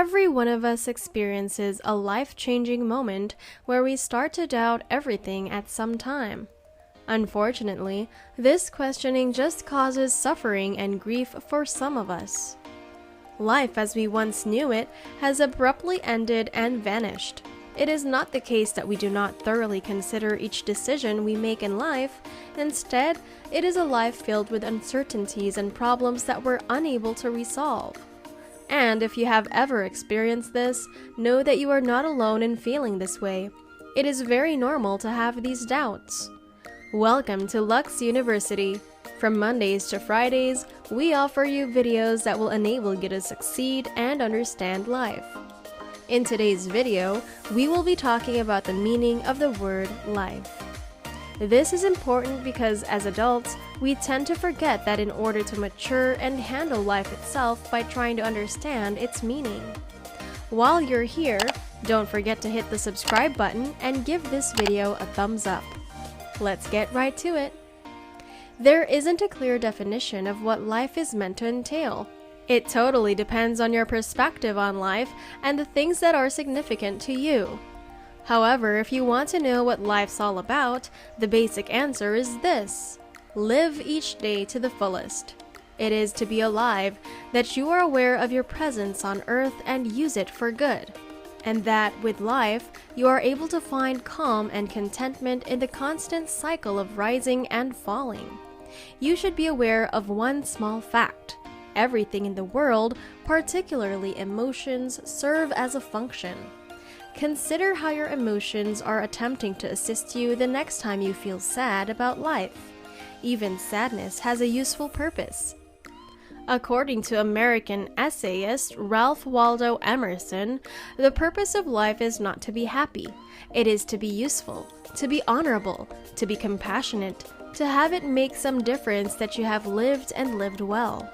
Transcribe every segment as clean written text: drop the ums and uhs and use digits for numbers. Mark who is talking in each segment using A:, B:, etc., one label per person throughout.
A: Every one of us experiences a life-changing moment where we start to doubt everything at some time. Unfortunately, this questioning just causes suffering and grief for some of us. Life as we once knew it has abruptly ended and vanished. It is not the case that we do not thoroughly consider each decision we make in life. Instead, it is a life filled with uncertainties and problems that we're unable to resolve. And if you have ever experienced this, know that you are not alone in feeling this way. It is very normal to have these doubts. Welcome to Luxe University. From Mondays to Fridays, we offer you videos that will enable you to succeed and understand life. In today's video, we will be talking about the meaning of the word life. This is important because as adults, we tend to forget that in order to mature and handle life itself by trying to understand its meaning. While you're here, don't forget to hit the subscribe button and give this video a thumbs up. Let's get right to it. There isn't a clear definition of what life is meant to entail. It totally depends on your perspective on life and the things that are significant to you. However, if you want to know what life's all about, the basic answer is this: live each day to the fullest. It is to be alive, that you are aware of your presence on earth and use it for good. And that with life, you are able to find calm and contentment in the constant cycle of rising and falling. You should be aware of one small fact. Everything in the world, particularly emotions, serve as a function. Consider how your emotions are attempting to assist you the next time you feel sad about life. Even sadness has a useful purpose. According to American essayist Ralph Waldo Emerson, the purpose of life is not to be happy. It is to be useful, to be honorable, to be compassionate, to have it make some difference that you have lived and lived well.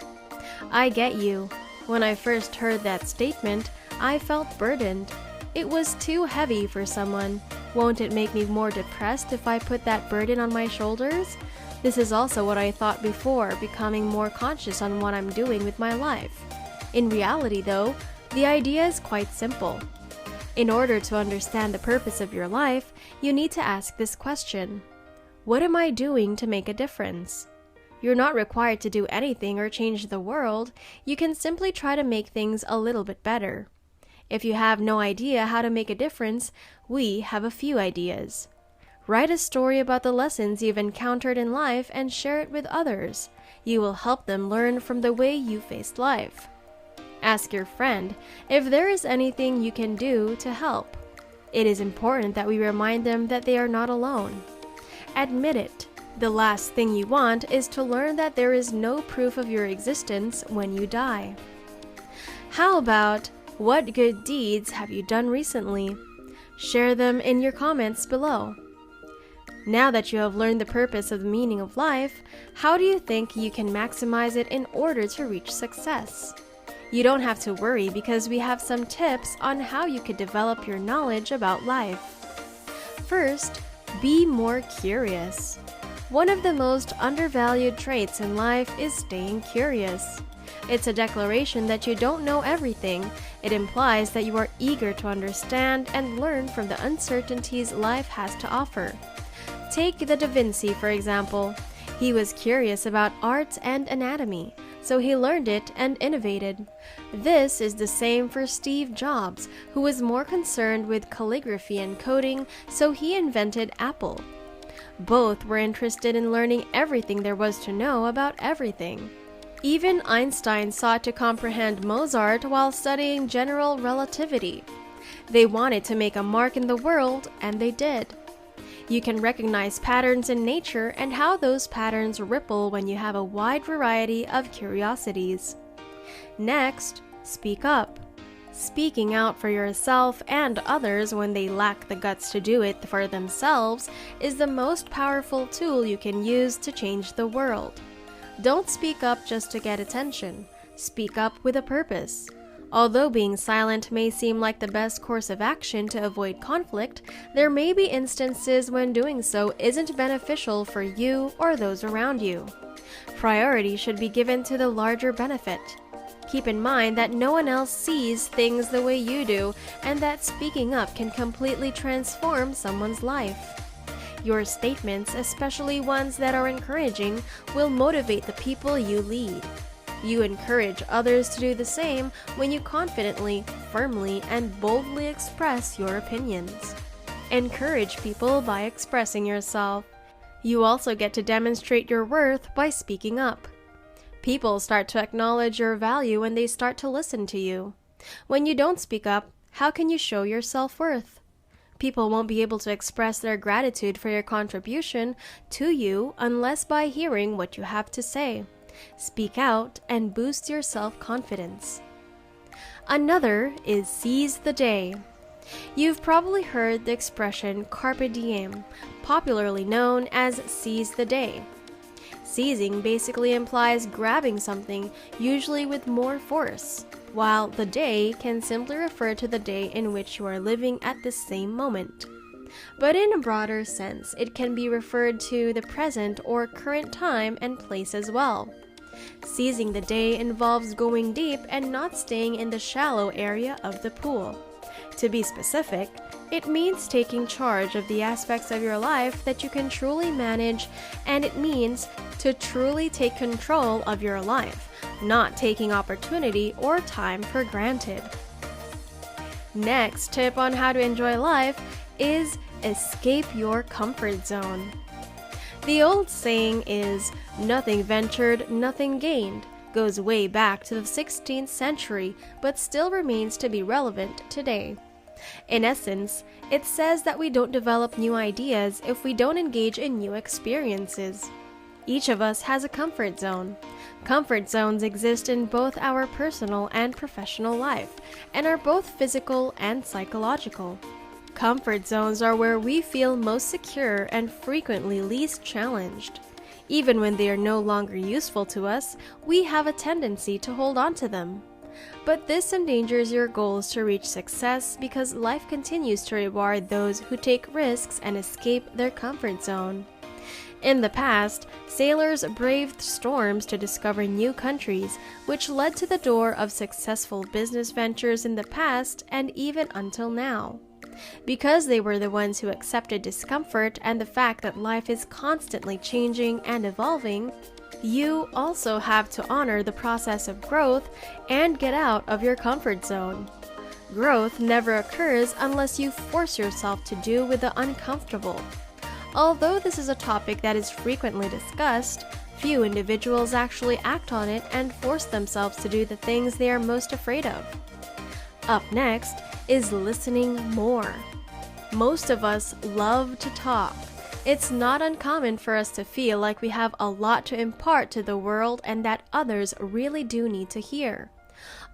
A: I get you. When I first heard that statement, I felt burdened. It was too heavy for someone. Won't it make me more depressed if I put that burden on my shoulders? This is also what I thought before becoming more conscious on what I'm doing with my life. In reality, though, the idea is quite simple. In order to understand the purpose of your life, you need to ask this question: what am I doing to make a difference? You're not required to do anything or change the world. You can simply try to make things a little bit better. If you have no idea how to make a difference, we have a few ideas. Write a story about the lessons you've encountered in life and share it with others. You will help them learn from the way you faced life. Ask your friend if there is anything you can do to help. It is important that we remind them that they are not alone. Admit it. The last thing you want is to learn that there is no proof of your existence when you die. How about, what good deeds have you done recently? Share them in your comments below. Now that you have learned the purpose of the meaning of life, how do you think you can maximize it in order to reach success? You don't have to worry because we have some tips on how you could develop your knowledge about life. First, be more curious. One of the most undervalued traits in life is staying curious. It's a declaration that you don't know everything. It implies that you are eager to understand and learn from the uncertainties life has to offer. Take the Da Vinci, for example. He was curious about art and anatomy, so he learned it and innovated. This is the same for Steve Jobs, who was more concerned with calligraphy and coding, so he invented Apple. Both were interested in learning everything there was to know about everything. Even Einstein sought to comprehend Mozart while studying general relativity. They wanted to make a mark in the world, and they did. You can recognize patterns in nature and how those patterns ripple when you have a wide variety of curiosities. Next, speak up. Speaking out for yourself and others when they lack the guts to do it for themselves is the most powerful tool you can use to change the world. Don't speak up just to get attention. Speak up with a purpose. Although being silent may seem like the best course of action to avoid conflict, there may be instances when doing so isn't beneficial for you or those around you. Priority should be given to the larger benefit. Keep in mind that no one else sees things the way you do, and that speaking up can completely transform someone's life. Your statements, especially ones that are encouraging, will motivate the people you lead. You encourage others to do the same when you confidently, firmly, and boldly express your opinions. Encourage people by expressing yourself. You also get to demonstrate your worth by speaking up. People start to acknowledge your value when they start to listen to you. When you don't speak up, how can you show your self-worth? People won't be able to express their gratitude for your contribution to you unless by hearing what you have to say. Speak out and boost your self-confidence. Another is seize the day. You've probably heard the expression carpe diem, popularly known as seize the day. Seizing basically implies grabbing something, usually with more force, while the day can simply refer to the day in which you are living at the same moment. But in a broader sense, it can be referred to the present or current time and place as well. Seizing the day involves going deep and not staying in the shallow area of the pool. To be specific, it means taking charge of the aspects of your life that you can truly manage, and it means to truly take control of your life, not taking opportunity or time for granted. Next tip on how to enjoy life is escape your comfort zone. The old saying is, "Nothing ventured, nothing gained," goes way back to the 16th century, but still remains to be relevant today. In essence, it says that we don't develop new ideas if we don't engage in new experiences. Each of us has a comfort zone. Comfort zones exist in both our personal and professional life, and are both physical and psychological. Comfort zones are where we feel most secure and frequently least challenged. Even when they are no longer useful to us, we have a tendency to hold on to them. But this endangers your goals to reach success because life continues to reward those who take risks and escape their comfort zone. In the past, sailors braved storms to discover new countries, which led to the door of successful business ventures in the past and even until now. Because they were the ones who accepted discomfort and the fact that life is constantly changing and evolving, you also have to honor the process of growth and get out of your comfort zone. Growth never occurs unless you force yourself to do with the uncomfortable. Although this is a topic that is frequently discussed, few individuals actually act on it and force themselves to do the things they are most afraid of. Up next is listening more. Most of us love to talk. It's not uncommon for us to feel like we have a lot to impart to the world and that others really do need to hear.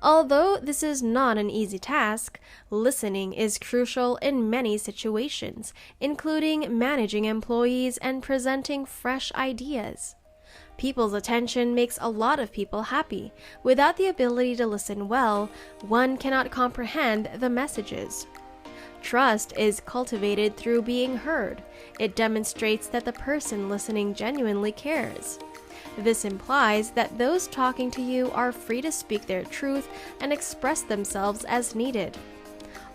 A: Although this is not an easy task, listening is crucial in many situations, including managing employees and presenting fresh ideas. People's attention makes a lot of people happy. Without the ability to listen well, one cannot comprehend the messages. Trust is cultivated through being heard. It demonstrates that the person listening genuinely cares. This implies that those talking to you are free to speak their truth and express themselves as needed.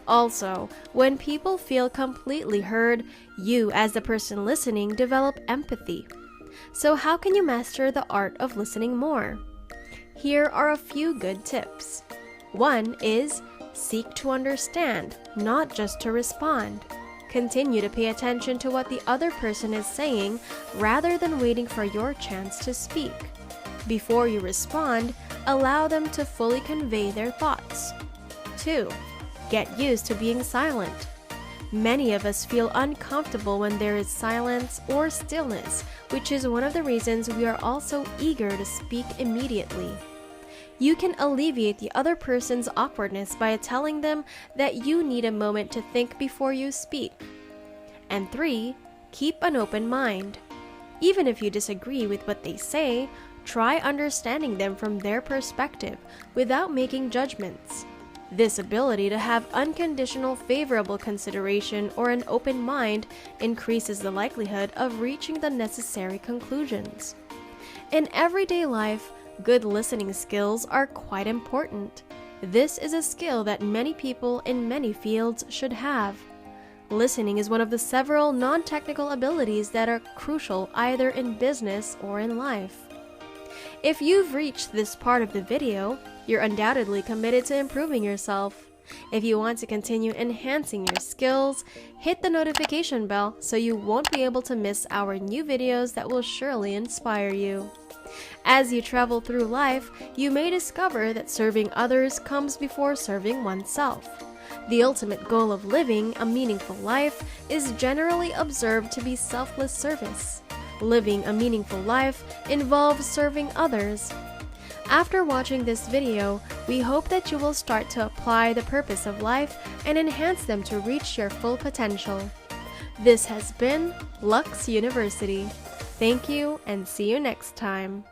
A: Also, when people feel completely heard, you as the person listening develop empathy. So how can you master the art of listening more? Here are a few good tips. One is seek to understand, not just to respond. Continue to pay attention to what the other person is saying rather than waiting for your chance to speak. Before you respond, allow them to fully convey their thoughts. 2. Get used to being silent. Many of us feel uncomfortable when there is silence or stillness, which is one of the reasons we are all so eager to speak immediately. You can alleviate the other person's awkwardness by telling them that you need a moment to think before you speak. And 3, keep an open mind. Even if you disagree with what they say, try understanding them from their perspective without making judgments. This ability to have unconditional favorable consideration or an open mind increases the likelihood of reaching the necessary conclusions. In everyday life, Good listening skills are quite important. This is a skill that many people in many fields should have. Listening is one of the several non-technical abilities that are crucial either in business or in life. If you've reached this part of the video, you're undoubtedly committed to improving yourself. If you want to continue enhancing your skills, hit the notification bell so you won't be able to miss our new videos that will surely inspire you. As you travel through life, you may discover that serving others comes before serving oneself. The ultimate goal of living a meaningful life is generally observed to be selfless service. Living a meaningful life involves serving others. After watching this video, we hope that you will start to apply the purpose of life and enhance them to reach your full potential. This has been Luxe University. Thank you and see you next time.